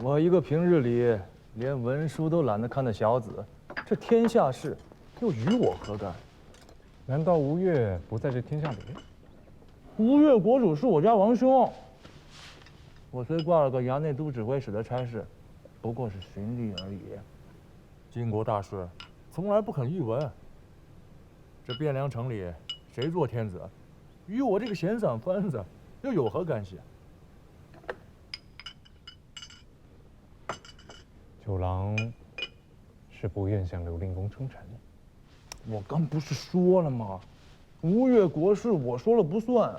我一个平日里连文书都懒得看的小子，这天下事又与我何干？难道吴越不在这天下里？吴越国主是我家王兄，我虽挂了个衙内都指挥使的差事，不过是循吏而已。晋国大事，从来不肯一文。这汴梁城里谁做天子，与我这个闲散番子又有何干系？九郎是不愿向刘令公称臣。我刚不是说了吗？吴越国事我说了不算，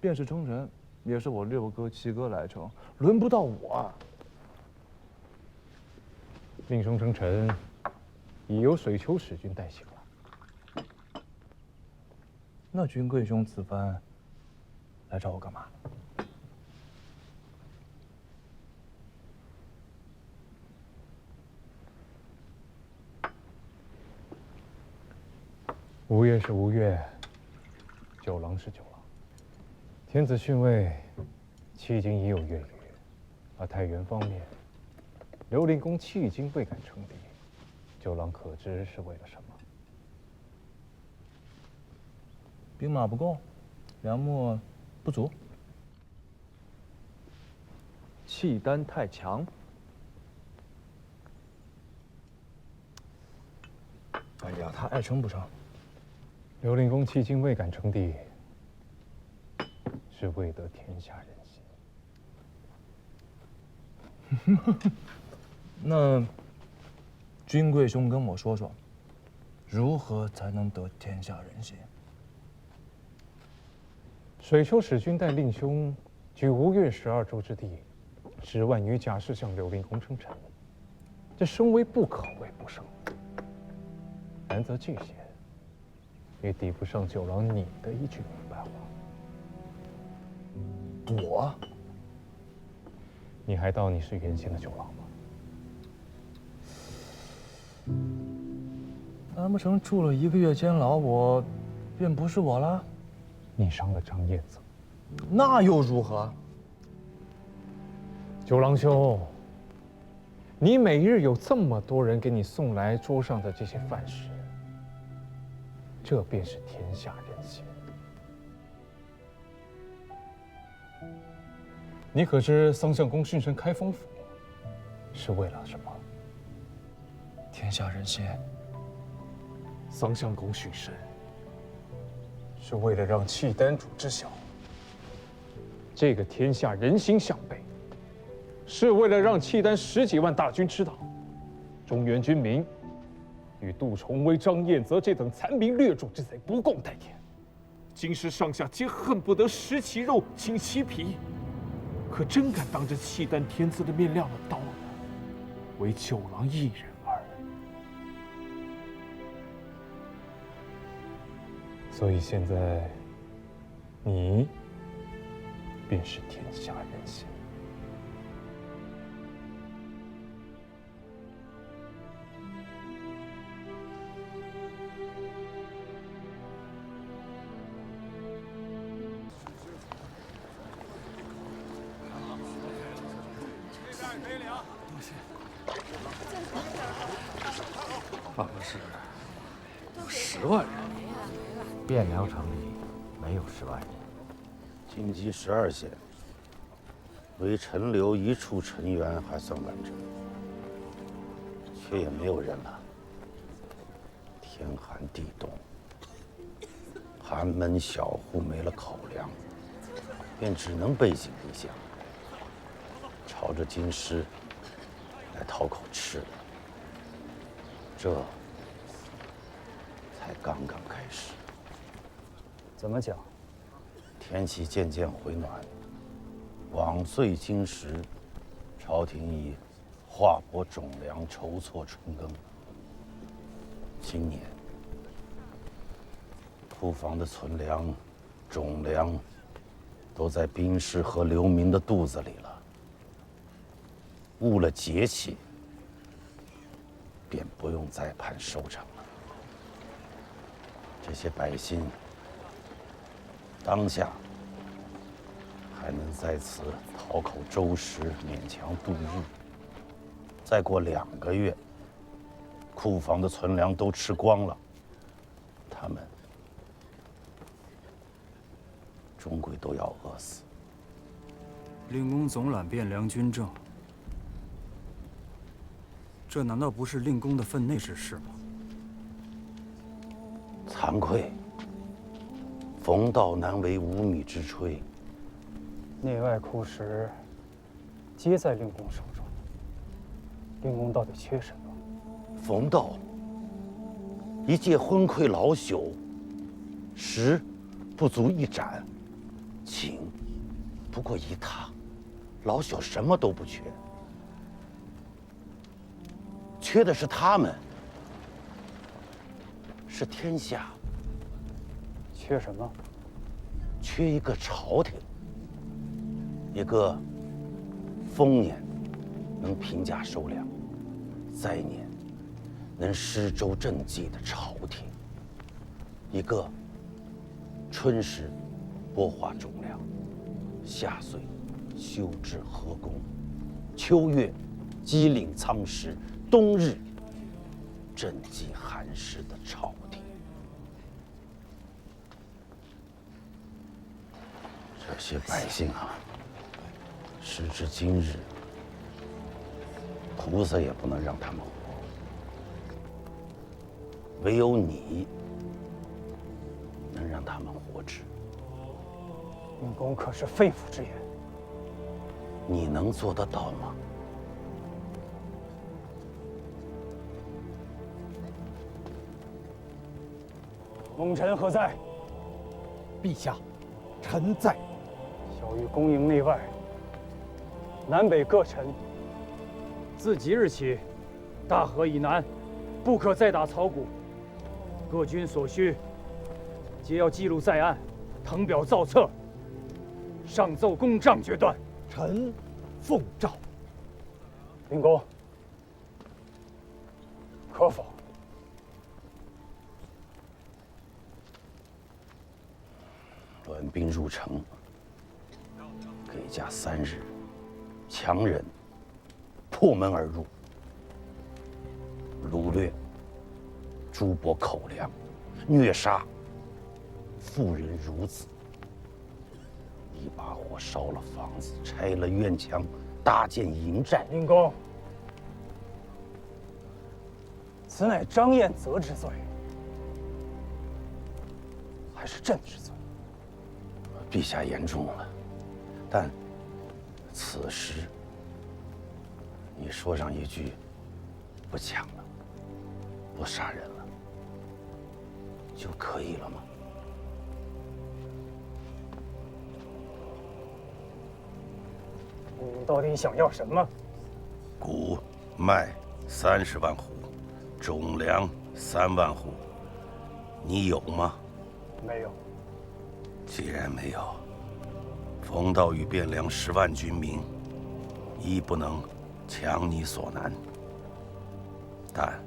便是称臣，也是我六哥七哥来称，轮不到我。令兄称臣，已由水丘使君代行了。那君贵兄此番来找我干嘛？吴越是吴越，九郎是九郎。天子逊位，迄今已有月余，而太原方面，刘令公迄今未敢称敌，九郎可知是为了什么？兵马不够，粮秣不足，契丹太强。哎呀，他爱称不称？刘令公迄今未敢称帝，是为得天下人心。那君贵兄跟我说说，如何才能得天下人心？水丘使君带令兄举吴越12州之地，10万余甲士向刘令公称臣，这声威不可谓不盛。然则这些，也抵不上九郎你的一句明白话。我？你还当你是原先的九郎吗？难不成住了1个月监牢，我便不是我了？你伤了张燕子，那又如何？九郎兄，你每日有这么多人给你送来桌上的这些饭食，这便是天下人心。你可知桑相公殉身开封府，是为了什么？天下人心。桑相公殉身，是为了让契丹主知晓，这个天下人心向背，是为了让契丹10几万大军知道，中原军民与杜重威、张彦泽这等残民掠主之贼不共戴天。京师上下皆恨不得食其肉，寝其皮，可真敢当着契丹天子的面亮了刀的，唯九郎一人耳。所以现在，你便是天下人心。办公室有10万人，汴梁城里没有10万人。京畿12县，唯陈留一处陈园还算完整，却也没有人了。天寒地冻，寒门小户没了口粮，便只能背井离乡，朝着京师来讨口吃的。这才刚刚开始。怎么讲？天气渐渐回暖，往岁今时，朝廷以划拨种粮筹措春耕。今年库房的存粮、种粮都在兵士和流民的肚子里了，误了节气，便不用再盼收成了。这些百姓当下还能在此讨口粥食，勉强度日。再过2个月，库房的存粮都吃光了，他们终归都要饿死。令公总揽汴梁军政，这难道不是令公的分内之事吗？惭愧，冯道难为无米之炊。内外库食，皆在令公手中。令公到底缺什么？冯道一介昏聩老朽，食不足一盏，寝不过一榻，老朽什么都不缺，缺的是他们，是天下。缺什么？缺一个朝廷，一个丰年能平价收粮，灾年能施粥赈济的朝廷，一个春时播化种粮，夏岁修治河工，秋月积领仓石，冬日赈济寒食的朝廷。这些百姓啊，时至今日，菩萨也不能让他们活，唯有你能让他们活着。令公可是肺腑之言。你能做得到吗？蒙尘何在？陛下，臣在。小玉恭迎内外，南北各臣，自即日起，大河以南，不可再打草谷。各军所需，皆要记录在案，誊表造册，上奏公帐决断。臣奉诏。令公，可否？乱兵入城，给假3日，强人破门而入，掳掠诸伯口粮，虐杀妇人孺子，一把火烧了房子，拆了院墙，搭建营寨。令公，此乃张彦泽之罪，还是朕之罪？陛下言重了，但此时你说上一句不抢了，不杀人了，就可以了吗？你到底想要什么？谷麦30万斛，种粮3万斛，你有吗？没有。既然没有，冯道与汴梁10万军民，亦不能强你所难，但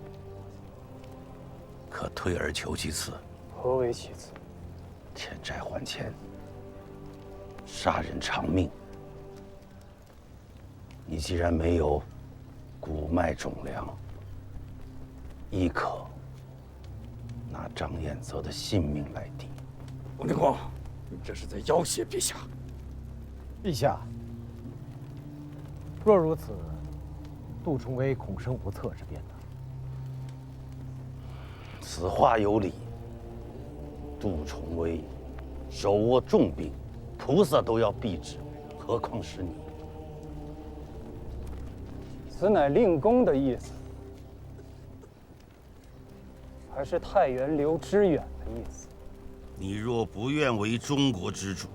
可退而求其次。何为其次？欠债还钱，杀人偿命。你既然没有谷麦种粮，亦可拿张彦泽的性命来抵。王令公，你这是在要挟陛下。陛下，若如此，杜重威恐生无策之变呐。此话有理。杜重威手握重兵，菩萨都要避之，何况是你？此乃令公的意思，还是太原刘知远的意思？你若不愿为中国之主，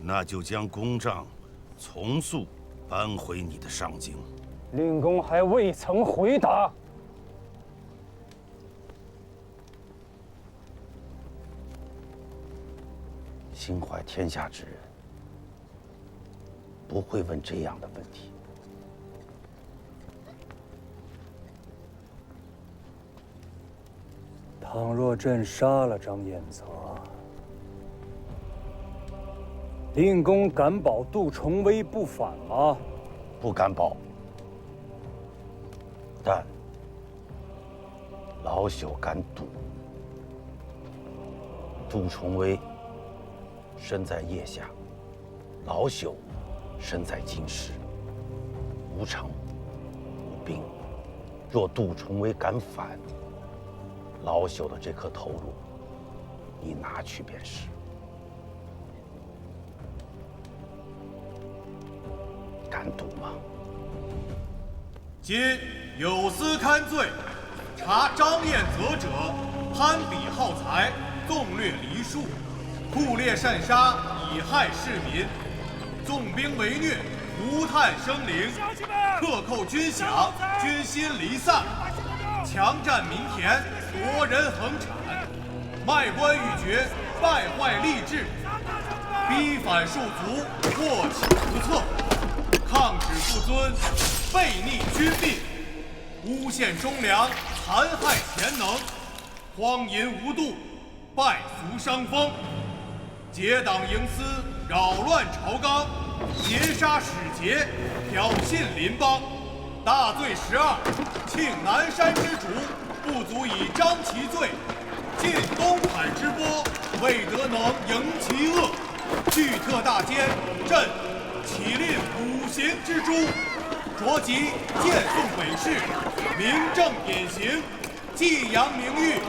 那就将公帐从速搬回你的上京。令公还未曾回答。心怀天下之人，不会问这样的问题。倘若朕杀了张彦泽，令公敢保杜重威不反吗？不敢保，但老朽敢赌。杜重威身在腋下，老朽身在京师，无城无兵。若杜重威敢反，老朽的这颗头颅，你拿去便是。敢赌吗？今有司勘罪，查张彦泽者，攀比好财，纵掠梨树，酷猎擅杀，以害市民，纵兵为虐，涂炭生灵，克扣军饷，军心离散，强占民田，夺人恒产，卖官鬻爵，败坏吏治，逼反庶族，祸起无策。抗旨不遵，悖逆君命，诬陷忠良，残害贤能，荒淫无度，败俗伤风，结党营私，扰乱朝纲，劫杀使节，挑衅邻邦，大罪12，庆南山之主，不足以彰其罪；尽东海之波，未得能迎其恶。巨特大奸，朕起令5刑之诛，着即荐送北市，明正典刑，祭扬名誉，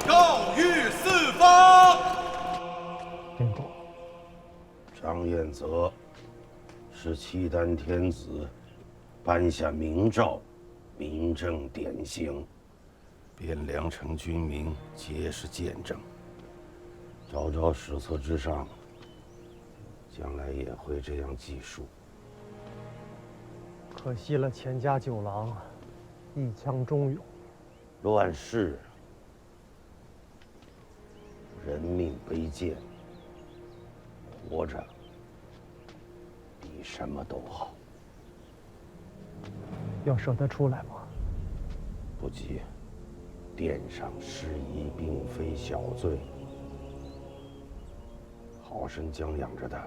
告谕四方。令公，张彦泽是契丹天子颁下明诏，明正典刑，汴梁城军民皆是见证。昭昭史册之上，将来也会这样记述。可惜了钱家九郎，一腔忠勇。乱世，人命卑贱，活着比什么都好。要舍得出来吗？不急，殿上事宜并非小罪，好生将养着他。